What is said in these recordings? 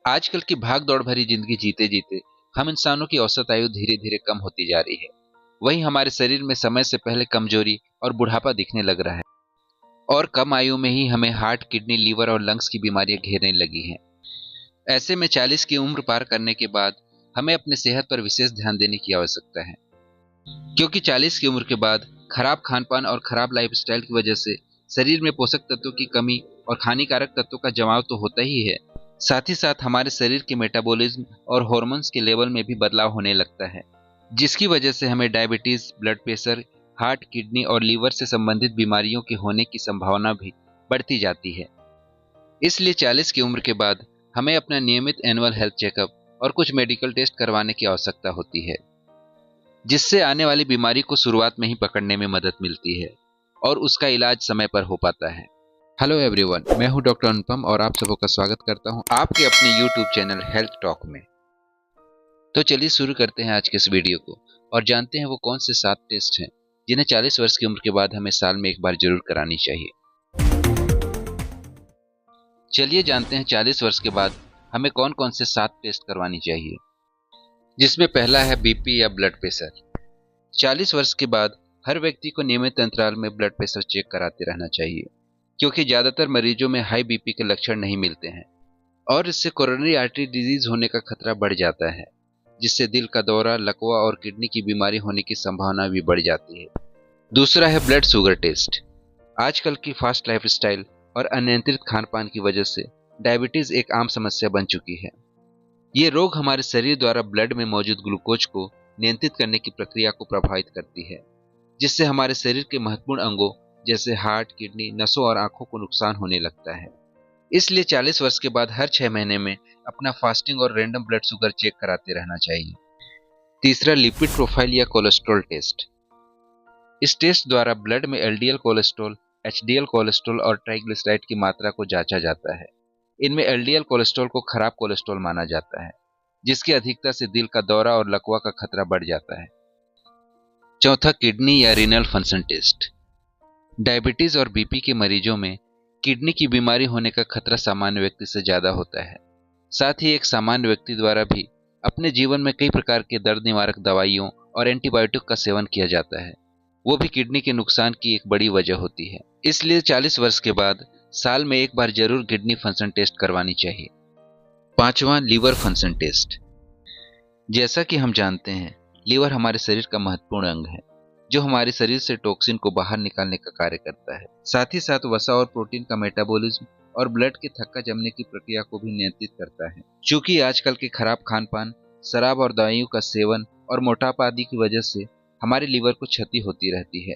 आजकल की भाग दौड़ भरी जिंदगी जीते जीते हम इंसानों की औसत आयु धीरे धीरे कम होती जा रही है। वहीं हमारे शरीर में समय से पहले कमजोरी और बुढ़ापा दिखने लग रहा है और कम आयु में ही हमें हार्ट, किडनी, लीवर और लंग्स की बीमारियां घेरने लगी हैं। ऐसे में 40 की उम्र पार करने के बाद हमें अपनी सेहत पर विशेष ध्यान देने की आवश्यकता है, क्योंकि 40 की उम्र के बाद खराब खानपान और खराब लाइफस्टाइल की वजह से शरीर में पोषक तत्वों की कमी और हानिकारक तत्वों का जमाव तो होता ही है, साथ ही साथ हमारे शरीर के मेटाबॉलिज्म और हॉर्मोन्स के लेवल में भी बदलाव होने लगता है, जिसकी वजह से हमें diabetes, blood pressure, heart, kidney और लीवर से संबंधित बीमारियों के होने की संभावना भी बढ़ती जाती है। इसलिए 40 की उम्र के बाद हमें अपना नियमित एनुअल हेल्थ चेकअप और कुछ मेडिकल टेस्ट करवाने की आवश्यकता होती है, जिससे आने वाली बीमारी को शुरुआत में ही पकड़ने में मदद मिलती है और उसका इलाज समय पर हो पाता है। हेलो एवरीवन, मैं हूं डॉक्टर अनुपम और आप सबों का स्वागत करता हूं आपके अपने यूट्यूब चैनल हेल्थ टॉक में। तो चलिए शुरू करते हैं आज के इस वीडियो को और जानते हैं वो कौन से 7 टेस्ट हैं जिन्हें 40 वर्ष की उम्र के बाद हमें साल में एक बार जरूर करानी चाहिए। चलिए जानते हैं 40 वर्ष के बाद हमें कौन कौन से 7 टेस्ट करवानी चाहिए, जिसमें पहला है बीपी या ब्लड प्रेशर। 40 वर्ष के बाद हर व्यक्ति को नियमित अंतराल में ब्लड प्रेशर चेक कराते रहना चाहिए, क्योंकि ज्यादातर मरीजों में हाई बीपी के लक्षण नहीं मिलते हैं और इससे कोरोनरी आर्टरी डिजीज होने का खतरा बढ़ जाता है, जिससे दिल का दौरा, लकवा और किडनी की बीमारी होने की संभावना भी बढ़ जाती है। दूसरा है ब्लड शुगर टेस्ट। आजकल की फास्ट लाइफस्टाइल और अनियंत्रित खान पान की वजह से डायबिटीज एक आम समस्या बन चुकी है। ये रोग हमारे शरीर द्वारा ब्लड में मौजूद ग्लूकोज को नियंत्रित करने की प्रक्रिया को प्रभावित करती है, जिससे हमारे शरीर के महत्वपूर्ण अंगों जैसे हार्ट, किडनी, नसों और आंखों को नुकसान होने लगता है। इसलिए 40 वर्ष के बाद हर 6 महीने में अपना फास्टिंग और रैंडम ब्लड शुगर चेक कराते रहना चाहिए। तीसरा, लिपिड प्रोफाइल या कोलेस्ट्रॉल टेस्ट। इस टेस्ट द्वारा ब्लड में एलडीएल कोलेस्ट्रॉल, एचडीएल कोलेस्ट्रॉल और ट्राइग्लिसराइड की मात्रा को जांचा जाता है। इनमें एलडीएल कोलेस्ट्रॉल को खराब कोलेस्ट्रॉल माना जाता है, जिसकी अधिकता से दिल का दौरा और लकवा का खतरा बढ़ जाता है। चौथा, किडनी या रीनल फंक्शन टेस्ट। डायबिटीज और बीपी के मरीजों में किडनी की बीमारी होने का खतरा सामान्य व्यक्ति से ज्यादा होता है। साथ ही एक सामान्य व्यक्ति द्वारा भी अपने जीवन में कई प्रकार के दर्द निवारक दवाइयों और एंटीबायोटिक का सेवन किया जाता है, वो भी किडनी के नुकसान की एक बड़ी वजह होती है। इसलिए 40 वर्ष के बाद साल में एक बार जरूर किडनी फंक्शन टेस्ट करवानी चाहिए। पांचवा, लीवर फंक्शन टेस्ट। जैसा कि हम जानते हैं, लीवर हमारे शरीर का महत्वपूर्ण अंग है, जो हमारे शरीर से टॉक्सिन को बाहर निकालने का कार्य करता है। साथ ही साथ वसा और प्रोटीन का मेटाबॉलिज्म और ब्लड के थक्का जमने की प्रक्रिया को भी नियंत्रित करता है। चूंकि आजकल के खराब खान पान, शराब और दवाइयों का सेवन और मोटापा आदि की वजह से हमारे लीवर को क्षति होती रहती है,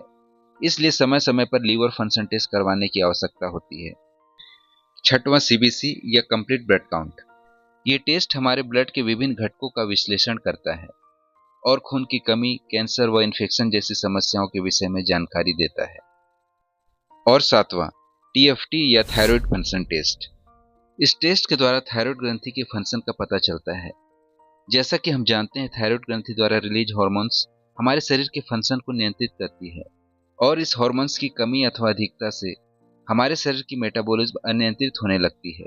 इसलिए समय समय पर लीवर फंक्शन टेस्ट करवाने की आवश्यकता होती है। छठवां, सीबीसी या कंप्लीट ब्लड काउंट। ये टेस्ट हमारे ब्लड के विभिन्न घटकों का विश्लेषण करता है और खून की कमी, कैंसर व इन्फेक्शन जैसी समस्याओं के विषय में जानकारी देता है। और सातवां, टीएफटी या थायराइड फंक्शन टेस्ट। इस टेस्ट के द्वारा थायराइड ग्रंथि के फंक्शन का पता चलता है। जैसा कि हम जानते हैं, थायराइड ग्रंथि द्वारा रिलीज हार्मोन्स हमारे शरीर के फंक्शन को नियंत्रित करती है और इस हार्मोन्स की कमी अथवा अधिकता से हमारे शरीर की मेटाबॉलिज्म अनियंत्रित होने लगती है,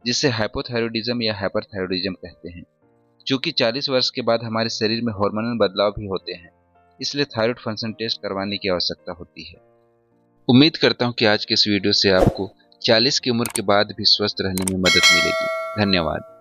जिसे हाइपोथायरॉयडिज्म या हाइपरथायरॉयडिज्म कहते हैं। चूंकि 40 वर्ष के बाद हमारे शरीर में हार्मोनल बदलाव भी होते हैं, इसलिए थायराइड फंक्शन टेस्ट करवाने की आवश्यकता होती है। उम्मीद करता हूं कि आज के इस वीडियो से आपको 40 की उम्र के बाद भी स्वस्थ रहने में मदद मिलेगी। धन्यवाद।